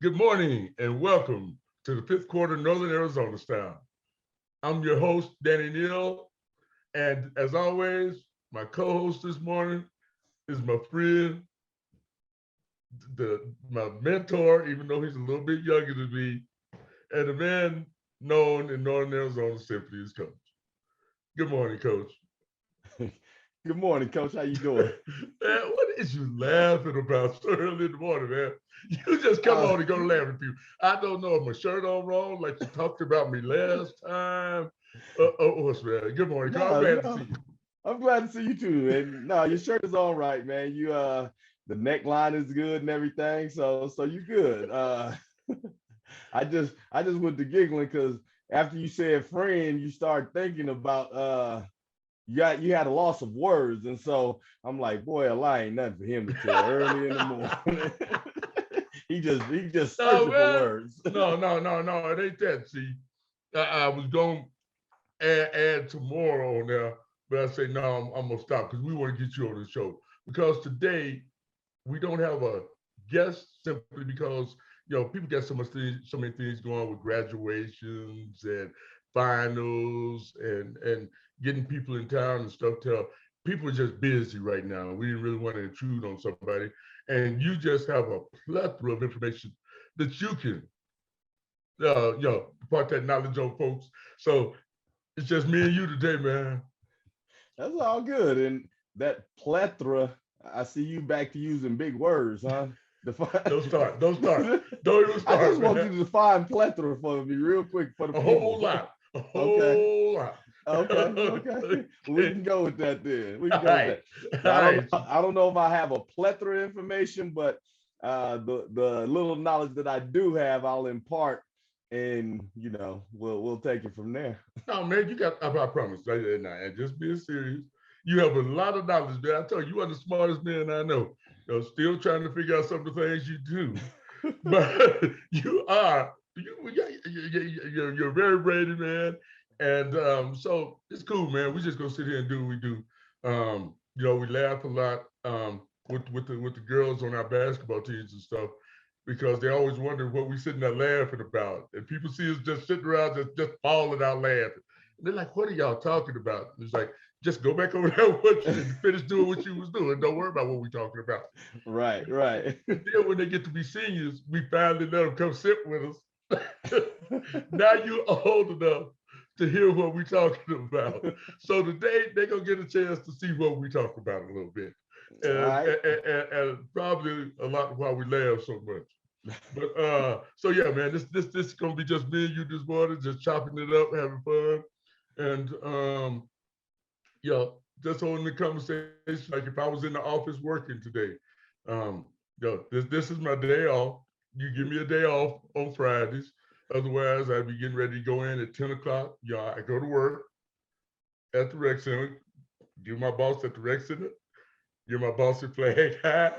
Good morning and welcome to the fifth quarter Northern Arizona style. I'm your host, Danny Neal, and as always, my co-host this morning is my friend, my mentor, even though he's a little bit younger than me, and a man known in Northern Arizona simply as Coach. Good morning, Coach. Good morning, Coach. How you doing? Man, what is you laughing about so early in the morning, man? You just come Uh, on and go laughing at people. I don't know if my shirt on wrong, like you talked about me last time. What's man? Good morning, Carl. I'm no, glad to no. see you. I'm glad to see you too. And no, your shirt is all right, man. The neckline is good and everything. So you good. I just went to giggling because after you said friend, you start thinking about you had a loss of words, and so I'm like, boy, a lie ain't nothing for him to tell early in the morning. he just No, searching for man. words. No. It ain't that. See, I was going to add tomorrow on there, but I say, no, I'm going to stop because we want to get you on the show. Because today, we don't have a guest simply because people got so many things going on with graduations and finals and getting people in town and stuff. People are just busy right now. We didn't really want to intrude on somebody, and you just have a plethora of information that you can impart that knowledge on folks. So it's just me and you today, man. That's all good. And that plethora, I see you back to using big words, huh? Define. Don't start. Don't start. Don't even I just start, want you man. to define plethora for me real quick for the A whole people. lot. A Okay. whole lot. Okay. We Okay. can go with that then. We can All go with right. that. All So I don't know. right. I don't know if I have a plethora of information, but the little knowledge that I do have, I'll impart, and we'll take it from there. No, man, you got, I promise. And just being serious. You have a lot of knowledge, man. I tell you, you are the smartest man I know. Still trying to figure out some of the things you do. But you're very brainy, man. And so it's cool, man. We just gonna sit here and do what we do. We laugh a lot with the girls on our basketball teams and stuff because they always wonder what we sitting there laughing about. And people see us just sitting around just falling out laughing. And they're like, what are y'all talking about? And it's like, just go back over there and finish doing what you was doing. Don't worry about what we're talking about. Right, right. And then when they get to be seniors, we finally let them come sit with us. Now you're old enough to hear what we're talking about. So today they're gonna get a chance to see what we talk about a little bit, All right. and probably a lot why we laugh so much. But so yeah, man, this is gonna be just me and you this morning, just chopping it up, having fun, and yeah, just holding the conversation like if I was in the office working today. Um, this is my day off. You give me a day off on Fridays. Otherwise, I'd be getting ready to go in at 10 o'clock. Yeah, I go to work at the rec center. You're my boss at the rec center. You're my boss at Flag High.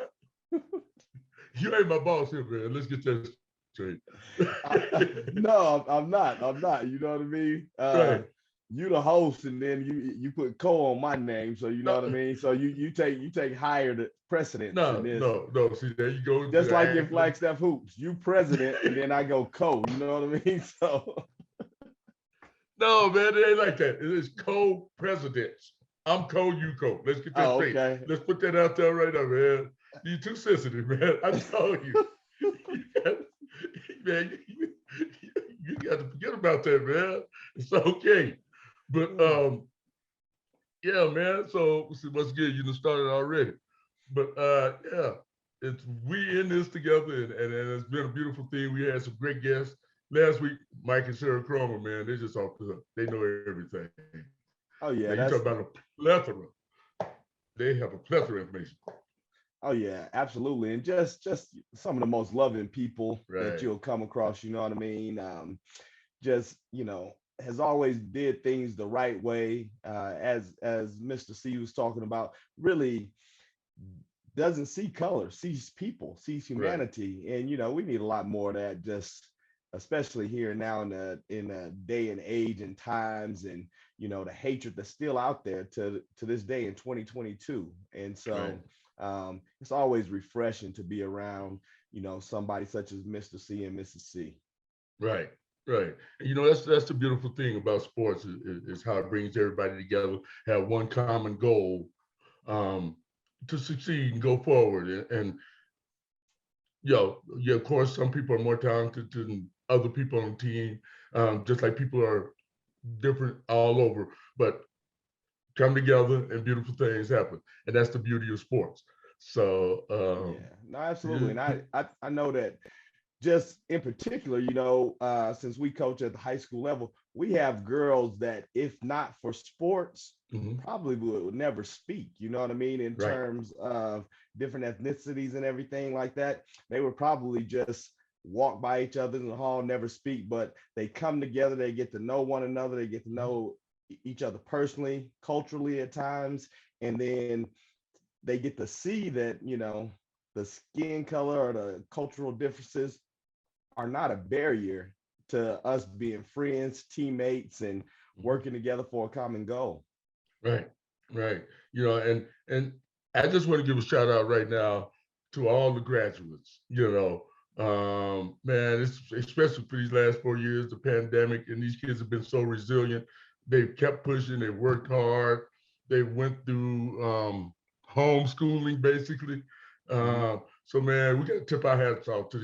You ain't my boss here, man. Let's get that straight. No, I'm not. I'm not. You know what I mean? Right. You the host, and then you put co on my name, so you know what I No, mean. So you take higher precedence in this. no. See, there you go. Just like in Acting. Flagstaff hoops, you president, and then I go co. You know what I mean? So No, man, it ain't like that. It is co-presidents. I'm co, you co. Let's get that oh, straight. okay. Let's put that out there right now, man. You're too sensitive, man. I told you. You got, man, you got to forget about that, man. It's okay. But yeah, man. So once again, you done started already. But yeah, it's we in this together, and it's been a beautiful thing. We had some great guests last week. Mike and Sarah Cromer, man, they just off the they know everything. Now you talk Oh about yeah, a that's plethora. They have a plethora of information. oh yeah, absolutely, and just some of the most loving people that Right. you'll come across. You know what I mean? Just has always did things the right way, as Mr. C was talking about. Really doesn't see color, sees people, sees Right. humanity, and we need a lot more of that. Just especially here now in the day and age and times, and the hatred that's still out there to this day in 2022. And Right. so It's always refreshing to be around, somebody such as Mr. C and Mrs. C. Right, right. And that's the beautiful thing about sports is how it brings everybody together, have one common goal, um, to succeed and go forward. And yeah, of course, some people are more talented than other people on the team, just like people are different all over, but come together and beautiful things happen. And that's the beauty of sports. So, Yeah, no, absolutely. yeah, And I know that just in particular, since we coach at the high school level, we have girls that, if not for sports, mhm, probably would never speak. You know what I mean? In right, terms of different ethnicities and everything like that, they would probably just walk by each other in the hall, never speak, but they come together, they get to know one another, they get to know each other personally, culturally at times, and then they get to see that, the skin color or the cultural differences are not a barrier to us being friends, teammates, and mhm, working together for a common goal. right, right. And I just want to give a shout out right now to all the graduates. Man, it's especially for these last 4 years, the pandemic, and these kids have been so resilient. They've kept pushing. They worked hard. They went through homeschooling basically. Mhm. So man, we got to tip our hats off to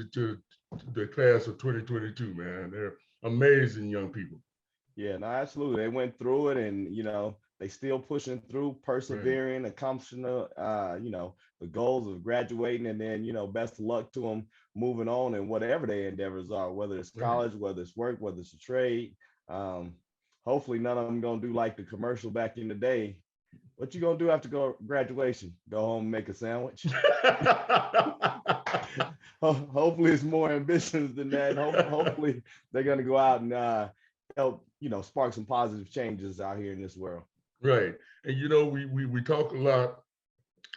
the class of 2022. Man, they're amazing young people. Yeah, no, absolutely. They went through it, and they still pushing through, Right, persevering, accomplishing the goals of graduating, and then best of luck to them moving on in whatever their endeavors are, whether it's right. college, whether it's work, whether it's a trade. Um, Hopefully, none of them gonna do like the commercial back in the day. What you gonna do after graduation? Go home and make a sandwich? Hopefully, it's more ambitions than that. Hopefully, they're gonna go out and help spark some positive changes out here in this world. Right. And we talk a lot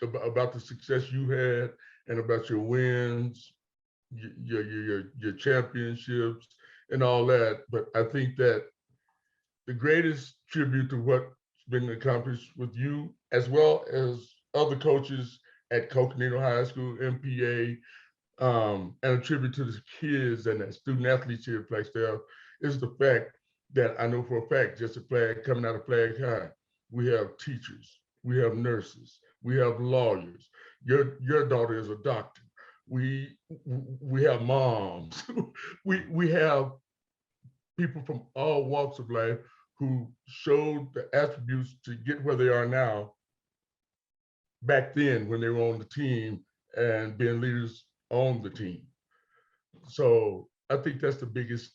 about the success you had and about your wins, your championships and all that. But I think that the greatest tribute to what's been accomplished with you, as well as other coaches at Coconino High School, MPA, and a tribute to the kids and the student athletes here at Flagstaff, is the fact that I know for a fact, just a flag coming out of Flag High, we have teachers, we have nurses, we have lawyers. Your daughter is a doctor. We we have moms. we have people from all walks of life who showed the attributes to get where they are now back then when they were on the team and being leaders on the team. So I think that's the biggest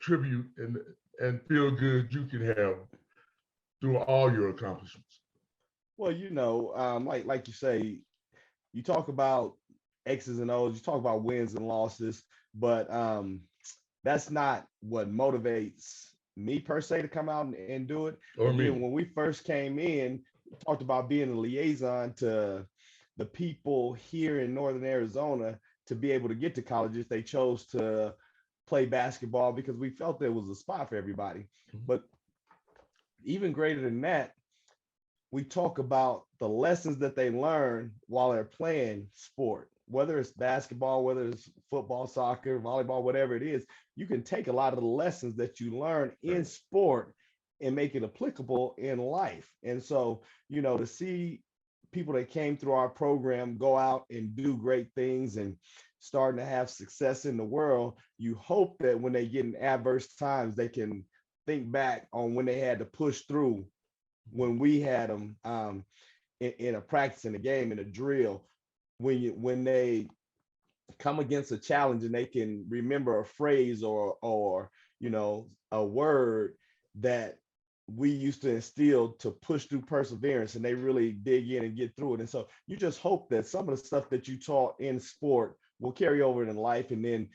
tribute and feel good you can have through all your accomplishments. Well, like you say, you talk about X's and O's, you talk about wins and losses, but that's not what motivates me per se to come out and do it. Or Again, me. when we first came in, we talked about being a liaison to the people here in Northern Arizona to be able to get to college if they chose to play basketball, because we felt there was a spot for everybody. But even greater than that, we talk about the lessons that they learn while they're playing sport, whether it's basketball, whether it's football, soccer, volleyball, whatever it is. You can take a lot of the lessons that you learn in Right. sport and make it applicable in life. And so, to see people that came through our program go out and do great things and starting to have success in the world, you hope that when they get in adverse times, they can think back on when they had to push through, when we had them in a practice, in a game, in a drill, when they come against a challenge and they can remember a phrase or a word that we used to instill to push through perseverance, and they really dig in and get through it. And so you just hope that some of the stuff that you taught in sport will carry over in life, and then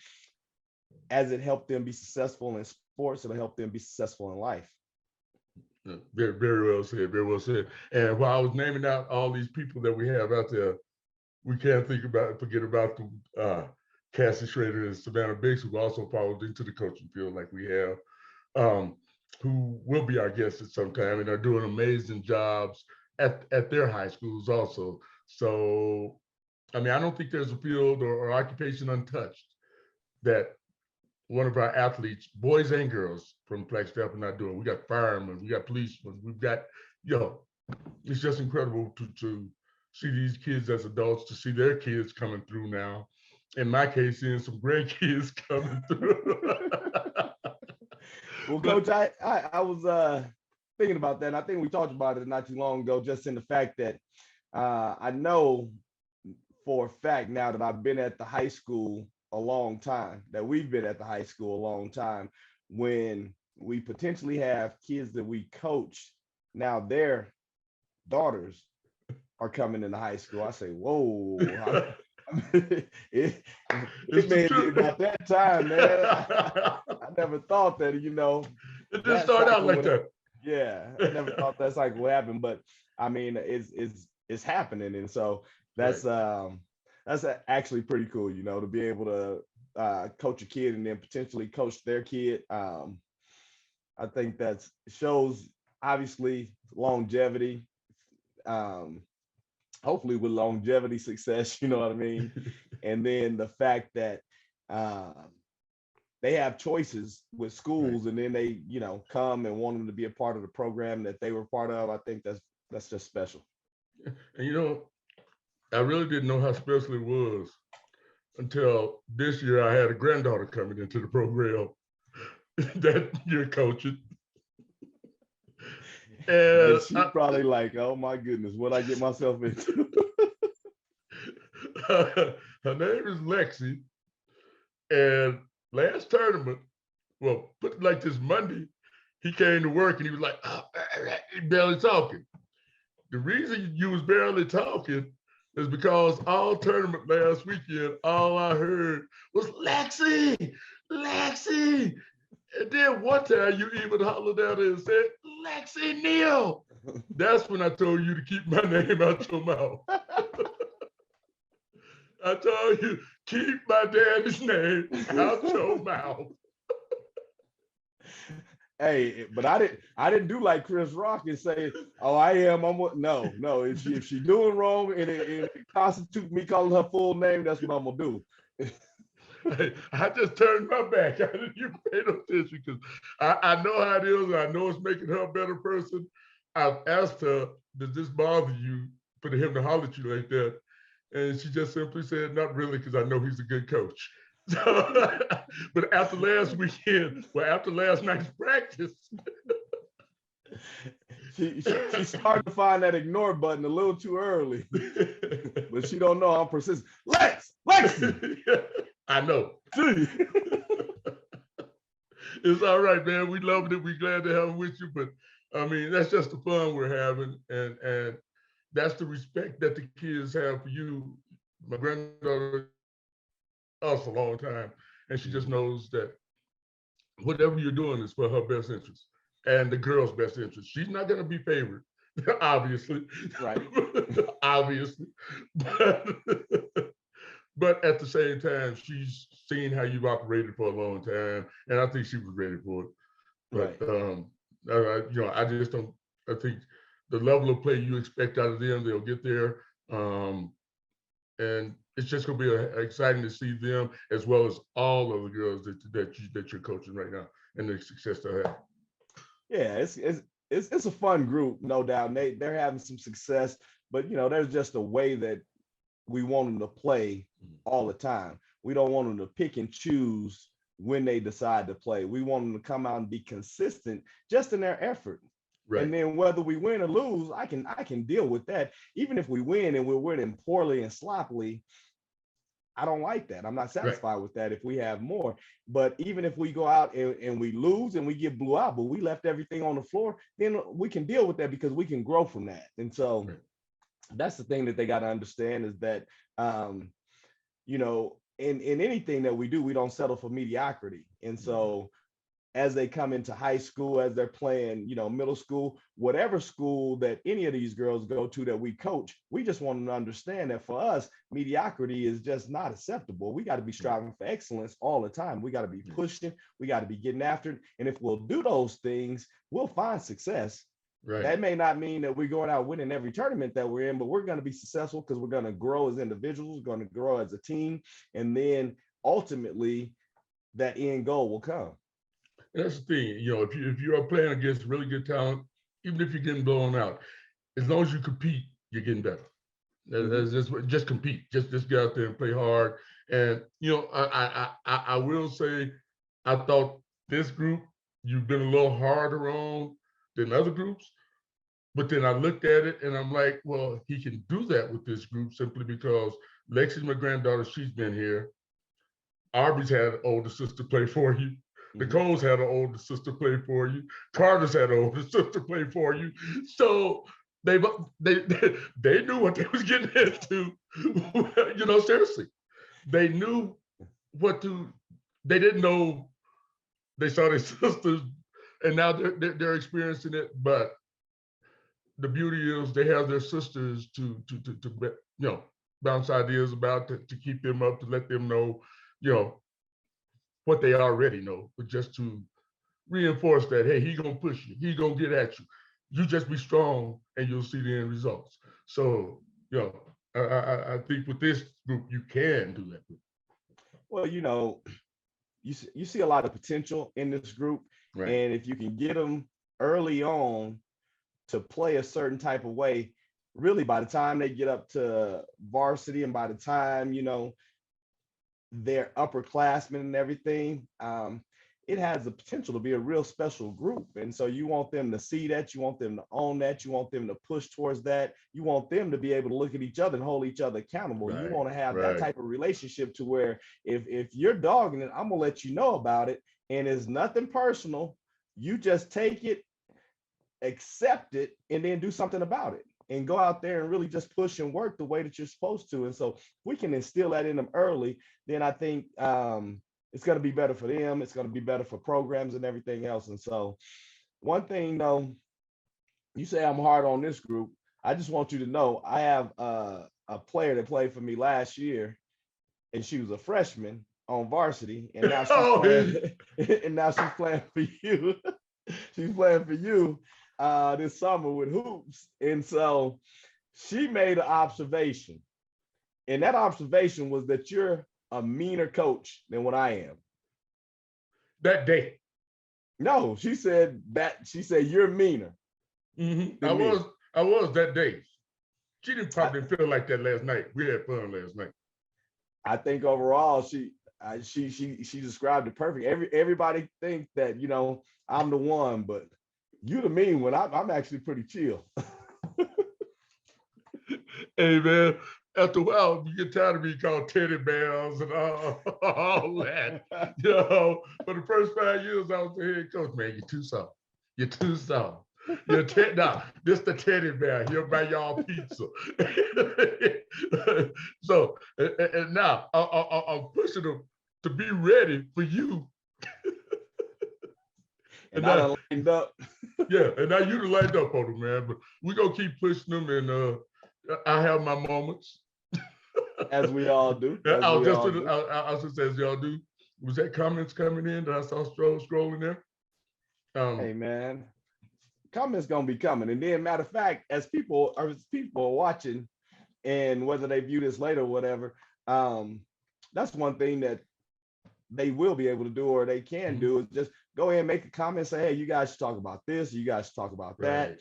as it helped them be successful in sports, it'll help them be successful in life. Yeah, very, very well said, very well said. And while I was naming out all these people that we have out there, we can't forget about the Cassie Schrader and Savannah Biggs, who also followed into the coaching field like we have, who will be our guests at some time and are doing amazing jobs at their high schools also. So, I mean, I don't think there's a field or occupation untouched that one of our athletes, boys and girls from Flagstaff, are not doing. We got firemen, we got policemen, we've got, you know, it's just incredible to see these kids as adults, to see their kids coming through now. In my case, seeing some grandkids coming through. Well, But Coach, I was thinking about that. And I think we talked about it not too long ago, just in the fact that I know for a fact now that I've been at the high school a long time, that we've been at the high school a long time, when we potentially have kids that we coach, now their daughters are coming into high school. I say, whoa, it, it's it the may be truth. about that time, man. I never thought that, It didn't that start out cycle like would, that. yeah, I never thought that cycle would happen, but I mean, it's happening. And so Right. that's actually pretty cool, to be able to coach a kid and then potentially coach their kid. I think that shows obviously longevity, um, hopefully with longevity success, you know what I mean? And then the fact that um, they have choices with Right. schools and then they, come and want them to be a part of the program that they were part of. I think that's just special. And I really didn't know how special it was until this year. I had a granddaughter coming into the program that you're coaching. And And she probably like, oh my goodness, what I get myself into. her name is Lexi. And last tournament, well, put it like this, Monday, he came to work and he was like, oh, barely talking. The reason you was barely talking is because all tournament last weekend, all I heard was Lexi, Lexi. And then one time you even hollered out and said, Lexi Neal. That's when I told you to keep my name out your mouth. I told you, keep my daddy's name out your mouth. Hey, but I didn't do like Chris Rock and say, "Oh, I am." No. If she doing wrong and it constitutes me calling her full name, that's what I'm gonna do. I just turned my back. I didn't even pay no attention because I know how it is. And I know it's making her a better person. I've asked her, does this bother you for him to holler at you like that? And she just simply said, not really, because I know he's a good coach. So, but after last weekend, well, after last night's practice, She started to find that ignore button a little too early, but she don't know I'm persistent. Lexi. I know. It's all right, man. We loved it. We're glad to have it with you. But I mean, that's just the fun we're having. And that's the respect that the kids have for you. My granddaughter, us a long time. And she just knows that whatever you're doing is for her best interest and the girl's best interest. She's not going to be favored, obviously. Right. Obviously. But, but at the same time, she's seen how you've operated for a long time. And I think she was ready for it. But Right. I just don't. I think the level of play you expect out of them, they'll get there, and it's just going to be exciting to see them as well as all of the girls that you're coaching right now and the success they have. Yeah, it's a fun group, no doubt. They're having some success, but there's just a way that we want them to play all the time. We don't want them to pick and choose when they decide to play. We want them to come out and be consistent just in their effort. Right. And then whether we win or lose, I can deal with that. Even if we win and we're winning poorly and sloppily, I don't like that. I'm not satisfied with that if we have more. But even if we go out and we lose and we get blew out, but we left everything on the floor, then we can deal with that because we can grow from that. And so that's the thing that they got to understand is that, in anything that we do, we don't settle for mediocrity. And so as they come into high school, as they're playing, middle school, whatever school that any of these girls go to that we coach, we just want them to understand that for us, mediocrity is just not acceptable. We got to be striving for excellence all the time. We got to be pushing. We got to be getting after it. And if we'll do those things, we'll find success. Right. That may not mean that we're going out winning every tournament that we're in, but we're going to be successful because we're going to grow as individuals, going to grow as a team, and then ultimately that end goal will come. And that's the thing, if you are playing against really good talent, even if you're getting blown out, as long as you compete, you're getting better. Just compete. Just get out there and play hard. And I will say, I thought this group you've been a little harder on than other groups. But then I looked at it and I'm like, well, he can do that with this group simply because Lexi's my granddaughter. She's been here. Aubrey's had an older sister play for you. Nicole's had an older sister play for you. Carter's had an older sister play for you. So they knew what they was getting into. Seriously, they knew what to. They didn't know. They saw their sisters, and now they're experiencing it. But the beauty is they have their sisters to bounce ideas about, to keep them up, to let them know, what they already know, but just to reinforce that, hey, he's gonna push you, he's gonna get at you. You just be strong and you'll see the end results. So, I think with this group, you can do that. Well, you see a lot of potential in this group. Right. And if you can get them early on to play a certain type of way, really by the time they get up to varsity and by the time, they're upperclassmen and everything, it has the potential to be a real special group. And so you want them to see that, you want them to own that, you want them to push towards that, you want them to be able to look at each other and hold each other accountable. Right. You want to have that type of relationship to where if you're dogging it, I'm gonna let you know about it, and it's nothing personal. You just take it, accept it, and then do something about it and go out there and really just push and work the way that you're supposed to. And so if we can instill that in them early, then I think it's going to be better for them. It's going to be better for programs and everything else. And so one thing, though, you say I'm hard on this group. I just want you to know I have a player that played for me last year, and she was a freshman on varsity, and now she's playing for you. She's playing for you this summer with hoops. And so she made an observation, and that observation was that you're a meaner coach than what I am. That day? No, she said you're meaner. Mm-hmm. I was that day. She didn't probably feel like that last night. We had fun last night. I think overall she described it perfect. Everybody thinks that I'm the one, but you the mean one. I'm actually pretty chill. Hey man, after a while you get tired of being called teddy bears and all that. For the first 5 years I was the head coach, man, you're too soft. You're too soft. This the teddy bear. He'll buy y'all pizza. So and now I'm pushing them to be ready for you. And I done lined up. Yeah, and now you done lined up on them, man. But we're gonna keep pushing them, and I have my moments. As we all do. I was just as y'all do. Was that comments coming in that I saw scrolling there? Hey man, comments gonna be coming. And then matter of fact, as people are watching, and whether they view this later or whatever, that's one thing that they will be able to do, or they can do, is just go ahead and make a comment, say, hey, you guys should talk about this, you guys should talk about that.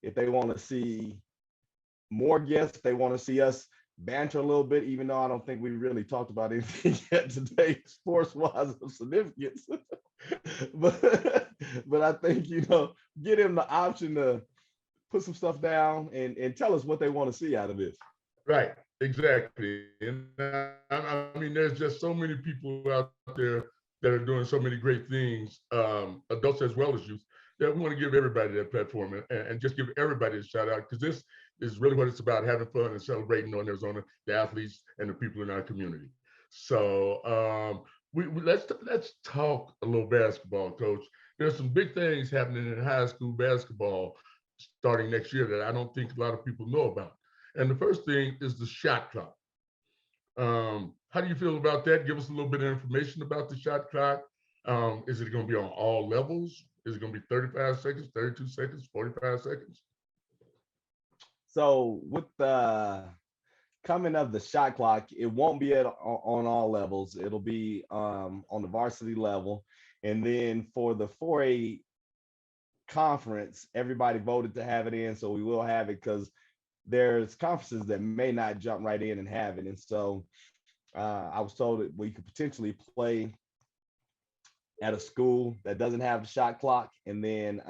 If they want to see more guests, they want to see us banter a little bit, even though I don't think we really talked about anything yet today, sports-wise of significance. but I think, get them the option to put some stuff down and tell us what they want to see out of this. Right, exactly. And I mean, there's just so many people out there that are doing so many great things, adults as well as youth, that we want to give everybody that platform and just give everybody a shout out, because this is really what it's about, having fun and celebrating on Arizona, the athletes and the people in our community. So let's talk a little basketball, Coach. There's some big things happening in high school basketball starting next year that I don't think a lot of people know about. And the first thing is the shot clock. How do you feel about that? Give us a little bit of information about the shot clock. Is it going to be on all levels? Is it going to be 35 seconds, 32 seconds, 45 seconds? So with the coming of the shot clock, it won't be on all levels. It'll be on the varsity level. And then for the 4A conference, everybody voted to have it in. So we will have it because there's conferences that may not jump right in and have it. And so I was told that we could potentially play at a school that doesn't have a shot clock and then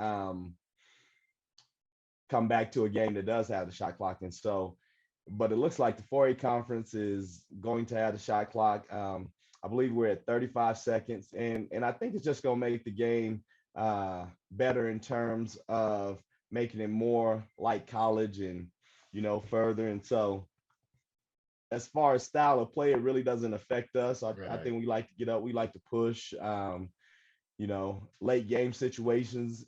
come back to a game that does have the shot clock. And so, but it looks like the 4A conference is going to have the shot clock. I believe we're at 35 seconds. And I think it's just going to make the game better in terms of making it more like college and, you know, further. And so as far as style of play, it really doesn't affect us. I think we like to get up, we like to push. You know, late game situations,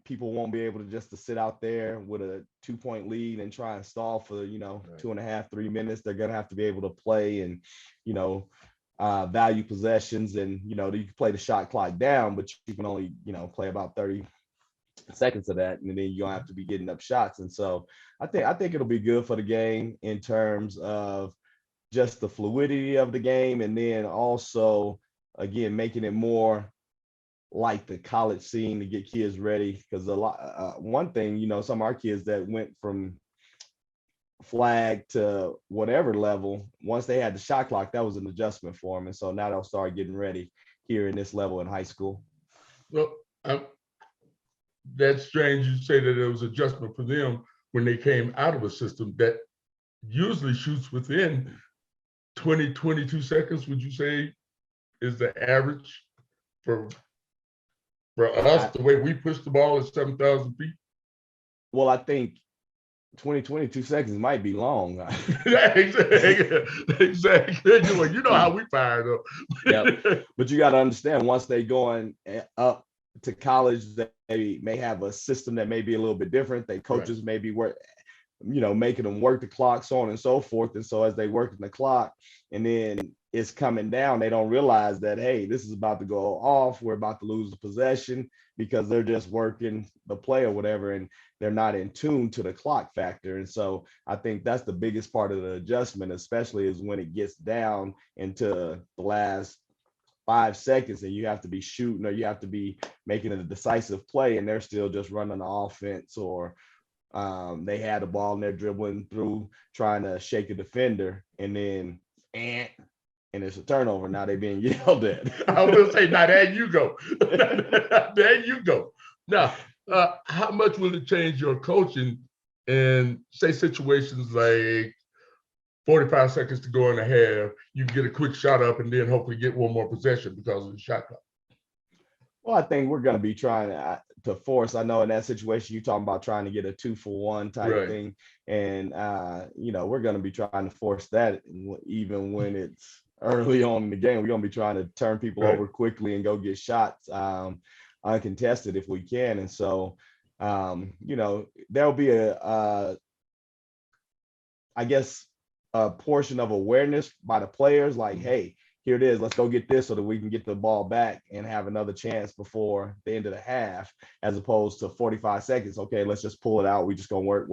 people won't be able to just to sit out there with a 2-point lead and try and stall for, you know, 2.5, 3 minutes. They're gonna have to be able to play and, you know, value possessions. And, you know, you can play the shot clock down, but you can only, you know, play about 30 seconds of that, and then you don't have to be getting up shots. And so I think it'll be good for the game in terms of just the fluidity of the game, and then also again making it more like the college scene to get kids ready. Because a lot one thing, you know, some of our kids that went from flag to whatever level, once they had the shot clock, that was an adjustment for them. And so now they'll start getting ready here in this level in high school. Well, that's strange you say that it was adjustment for them when they came out of a system that usually shoots within 20, 22 seconds. Would you say is the average for us, the way we push the ball at 7,000 feet? Well, I think 22 seconds might be long. Exactly. Well, you know how we fired up. Yep. But you got to understand, once they going up to college, they may have a system that may be a little bit different. They coaches may be making them work the clock, so on and so forth. And so as they work the clock and then it's coming down, they don't realize that, hey, this is about to go off. We're about to lose the possession, because they're just working the play or whatever, and they're not in tune to the clock factor. And so I think that's the biggest part of the adjustment, especially is when it gets down into the last 5 seconds and you have to be shooting or you have to be making a decisive play, and they're still just running the offense, or they had the ball and they're dribbling through trying to shake a defender, and then and it's a turnover. Now they're being yelled at. I will say, now there you go. There you go. Now, how much will it change your coaching in, say, situations like 45 seconds to go in the half, you get a quick shot up and then hopefully get one more possession because of the shot clock? Well, I think we're going to be trying to force. I know in that situation, you're talking about trying to get a 2-for-1 type thing. And, we're going to be trying to force that even when it's early on in the game. We're going to be trying to turn people over quickly and go get shots uncontested if we can. And so, there'll be a portion of awareness by the players, like, hey, here it is, let's go get this so that we can get the ball back and have another chance before the end of the half, as opposed to 45 seconds. Okay, let's just pull it out. We just gonna work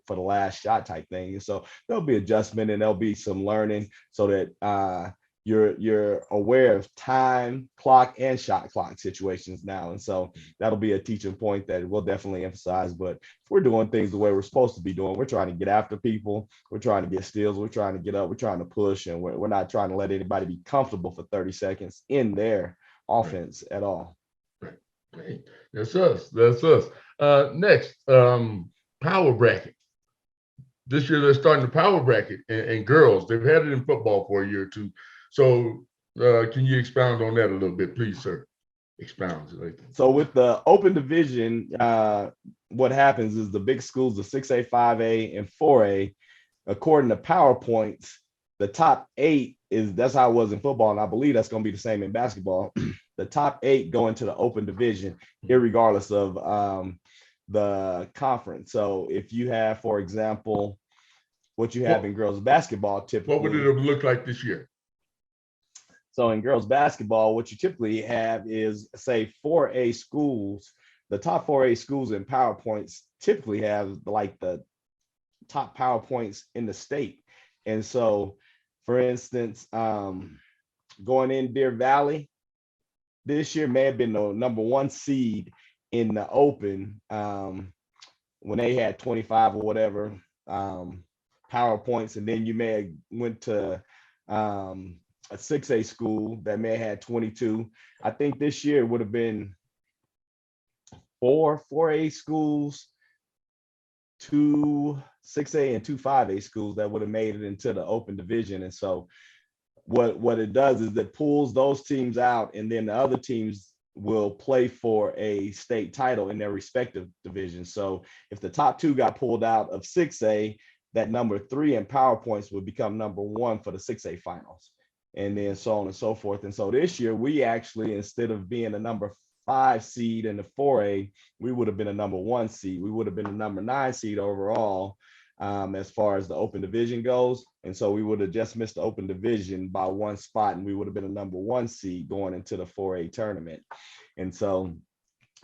for the last shot type thing. And so there'll be adjustment and there'll be some learning so that you're aware of time, clock, and shot clock situations now. And so that'll be a teaching point that we'll definitely emphasize. But if we're doing things the way we're supposed to be doing, we're trying to get after people, we're trying to get steals, we're trying to get up, we're trying to push, and we're not trying to let anybody be comfortable for 30 seconds in their offense at all. Right. That's us. Next, power bracket. This year they're starting the power bracket and girls. They've had it in football for a year or two. So can you expound on that a little bit, please, sir? Expound. So with the open division, what happens is the big schools, the 6A, 5A, and 4A, according to PowerPoints, the top 8 that's how it was in football, and I believe that's going to be the same in basketball. The top 8 go into the open division, irregardless of the conference. So if you have, for example, what you have in girls basketball, typically. What would it have looked like this year? So in girls basketball, what you typically have is, say, 4A schools. The top 4A schools in PowerPoints typically have like the top PowerPoints in the state. And so, for instance, going in Deer Valley this year may have been the number 1 seed in the open, when they had 25 or whatever PowerPoints, and then you may have went to a 6A school that may have had 22. I think this year would have been 4A schools, 2 6A and 2 5A schools that would have made it into the open division. And so what it does is it pulls those teams out, and then the other teams will play for a state title in their respective divisions. So if the top 2 got pulled out of 6A, that number 3 in PowerPoints would become number 1 for the 6A finals, and then so on and so forth. And so this year, we actually, instead of being a number 5 seed in the 4A, we would have been a number 1 seed. We would have been a number 9 seed overall, as far as the open division goes. And so we would have just missed the open division by 1 spot, and we would have been a number 1 seed going into the 4A tournament. And so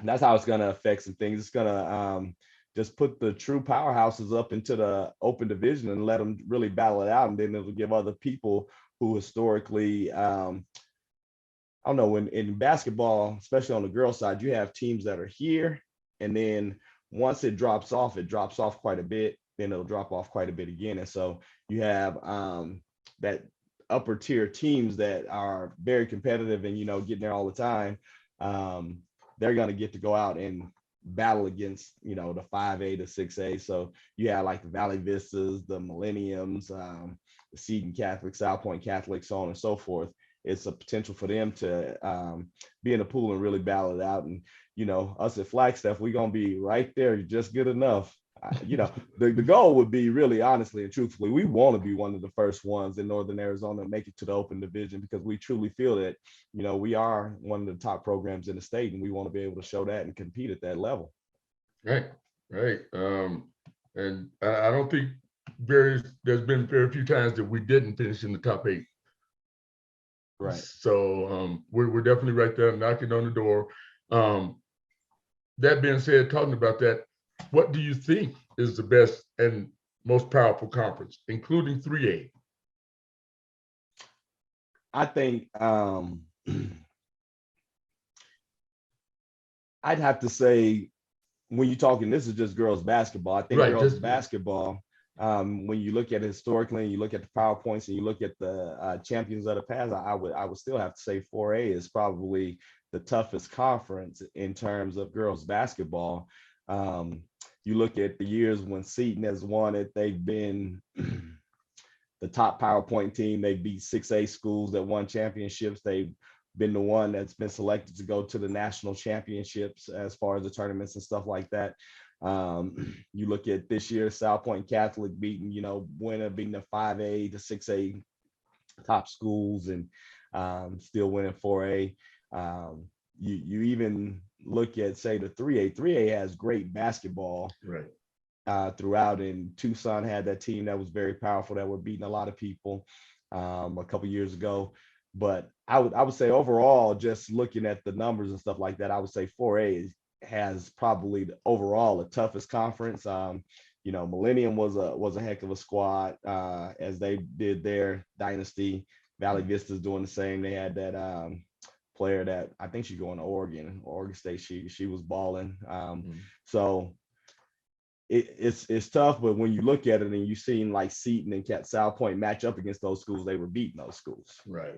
that's how it's going to affect some things. It's going to just put the true powerhouses up into the open division and let them really battle it out. And then it'll give other people who historically, I don't know, in basketball, especially on the girls' side, you have teams that are here, and then once it drops off quite a bit, then it'll drop off quite a bit again. And so you have that upper tier teams that are very competitive and, getting there all the time. They're going to get to go out and battle against, the 5A to 6A. So you have like the Valley Vistas, the Millenniums, the Seton Catholic, South Point Catholic, so on and so forth. It's a potential for them to be in the pool and really battle it out. And, us at Flagstaff, we're going to be right there, just good enough. The goal would be, really honestly and truthfully, we want to be one of the first ones in Northern Arizona to make it to the open division, because we truly feel that, we are one of the top programs in the state, and we want to be able to show that and compete at that level. Right. And I don't think there's been very few times that we didn't finish in the top 8. Right. So we're definitely right there knocking on the door. That being said, talking about that, what do you think is the best and most powerful conference, including 3A? I think I'd have to say, when you're talking, this is just girls basketball. I think girls basketball, when you look at it historically, and you look at the PowerPoints, and you look at the champions of the past, I would still have to say 4A is probably the toughest conference in terms of girls basketball. You look at the years when Seton has won it, they've been the top PowerPoint team. They beat 6A schools that won championships. They've been the one that's been selected to go to the national championships as far as the tournaments and stuff like that. You look at this year, South Point Catholic beating the 5A to 6A top schools, and still winning 4A. You even look at, say, the 3A. 3A has great basketball throughout, and Tucson had that team that was very powerful, that were beating a lot of people a couple years ago. But I would say overall, just looking at the numbers and stuff like that, I would say 4A has probably overall the toughest conference. Millennium was a heck of a squad as they did their dynasty. Valley Vista's doing the same. They had that player that I think she's going to Oregon State. She was balling. So it's tough, but when you look at it and you've seen like Seton and South Point match up against those schools, they were beating those schools. Right.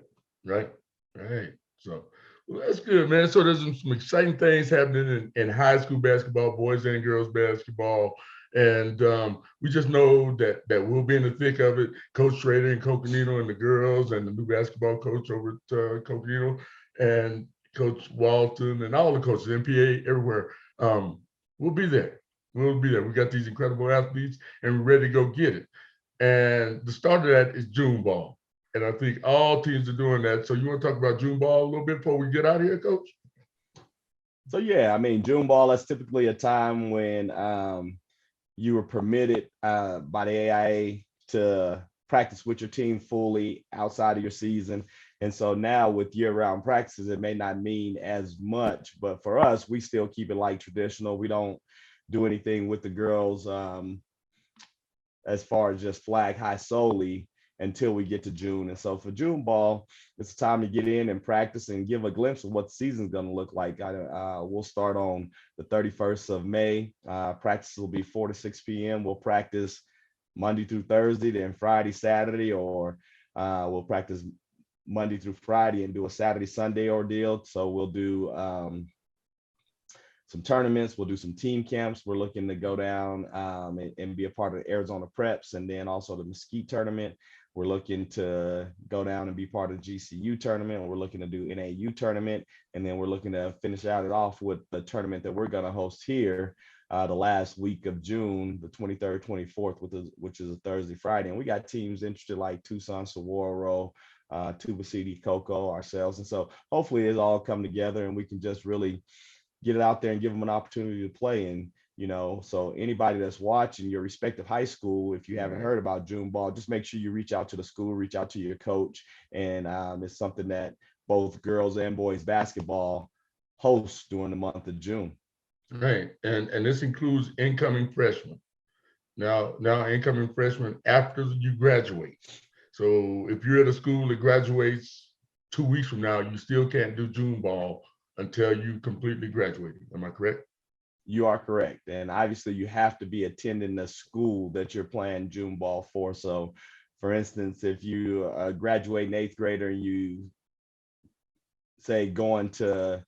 So well, that's good, man. So there's some exciting things happening in high school basketball, boys and girls basketball. And we just know that we'll be in the thick of it. Coach Schrader and Coconino and the girls, and the new basketball coach over at Coconino, and Coach Walton, and all the coaches, NPA, everywhere. We'll be there. We got these incredible athletes, and we're ready to go get it. And the start of that is June ball. And I think all teams are doing that. So you want to talk about June ball a little bit before we get out of here, Coach? So yeah, June ball is typically a time when you were permitted by the AIA to practice with your team fully outside of your season. And so now with year-round practices, it may not mean as much, but for us, we still keep it like traditional. We don't do anything with the girls as far as just flag high solely until we get to June. And so for June ball, it's time to get in and practice and give a glimpse of what the season's going to look like. We'll start on the 31st of May. Practice will be 4 to 6 p.m. We'll practice Monday through Thursday, then Friday, Saturday, or we'll practice Monday through Friday and do a Saturday, Sunday ordeal. So we'll do some tournaments. We'll do some team camps. We're looking to go down and be a part of the Arizona Preps, and then also the Mesquite tournament. We're looking to go down and be part of the GCU tournament. We're looking to do NAU tournament, and then we're looking to finish out it off with the tournament that we're going to host here the last week of June, the 23rd, 24th, which is a Thursday, Friday. And we got teams interested like Tucson, Saguaro, Tuba City, Cocoa, ourselves. And so hopefully it's all come together and we can just really get it out there and give them an opportunity to play. And, you know, so anybody that's watching your respective high school, if you haven't heard about June ball, just make sure you reach out to the school, reach out to your coach. And it's something that both girls and boys basketball hosts during the month of June. Right, and this includes incoming freshmen. Now incoming freshmen after you graduate. So if you're at a school that graduates 2 weeks from now, you still can't do June ball until you completely graduated. Am I correct? You are correct. And obviously you have to be attending the school that you're playing June ball for. So for instance, if you graduate in 8th grader and you say going to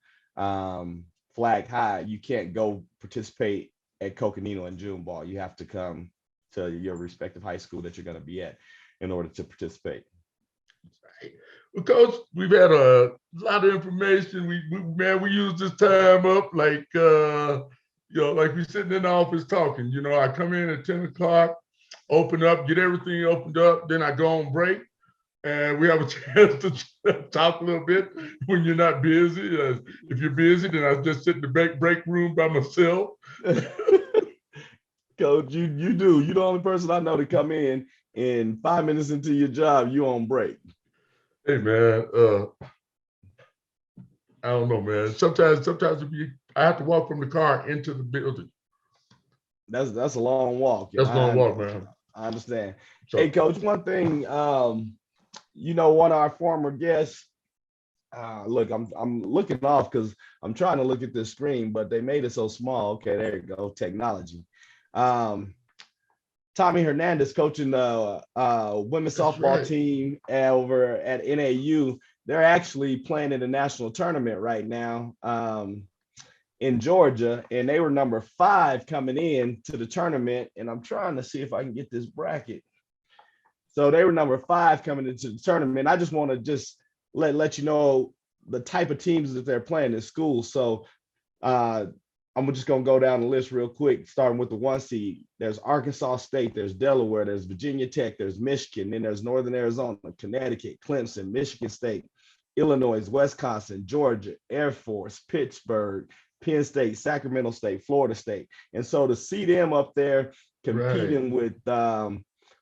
Flag High, you can't go participate at Coconino and June ball. You have to come to your respective high school that you're going to be at in order to participate. Well, Coach, we've had a lot of information. We use this time up like like we're sitting in the office talking. You know, I come in at 10 o'clock, open up, get everything opened up, then I go on break, and we have a chance to talk a little bit when you're not busy. If you're busy, then I just sit in the break room by myself. Coach, you do. You're the only person I know to come in and 5 minutes into your job, you on break. Hey man, I don't know, man. Sometimes I have to walk from the car into the building. That's a long walk. That's a long walk, man. I understand. So, hey, Coach, one thing, you know, one of our former guests. Look, I'm looking off because I'm trying to look at this screen, but they made it so small. Okay, there you go. Technology. Tommy Hernandez coaching the women's softball team over at NAU. They're actually playing in the national tournament right now in Georgia, and they were number 5 coming in to the tournament. And I'm trying to see if I can get this bracket. So they were number 5 coming into the tournament. I just want to let you know the type of teams that they're playing in school. So I'm just going to go down the list real quick, starting with the 1 seed. There's Arkansas State, there's Delaware, there's Virginia Tech, there's Michigan, then there's Northern Arizona, Connecticut, Clemson, Michigan State, Illinois, Wisconsin, Georgia, Air Force, Pittsburgh, Penn State, Sacramento State, Florida State. And so to see them up there competing with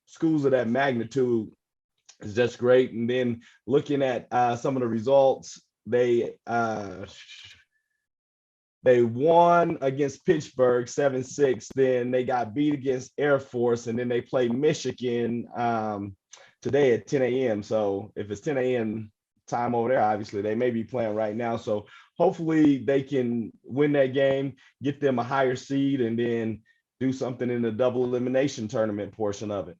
schools of that magnitude is just great. And then looking at some of the results, they won against Pittsburgh 7-6. Then they got beat against Air Force, and then they played Michigan today at 10 a.m. So if it's 10 a.m. time over there, obviously they may be playing right now. So hopefully they can win that game, get them a higher seed, and then do something in the double elimination tournament portion of it.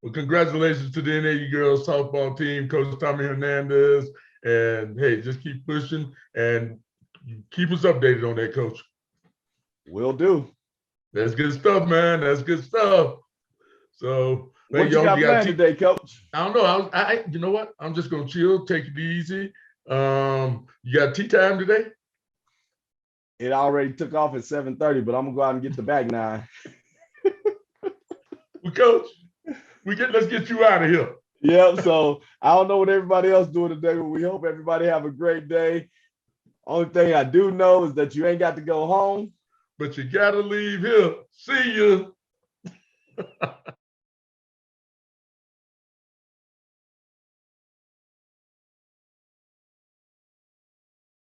Well, congratulations to the NAU girls softball team, Coach Tommy Hernandez. And hey, just keep pushing and keep us updated on that, Coach. Will do. That's good stuff, man. That's good stuff. So, what you got planned today, Coach? I don't know. You know what? I'm just gonna chill, take it easy. You got tea time today? It already took off at 7:30, but I'm gonna go out and get the back 9. Well, Coach, let's get you out of here. Yep. So I don't know what everybody else doing today, but we hope everybody have a great day. Only thing I do know is that you ain't got to go home, but you gotta leave here. See you.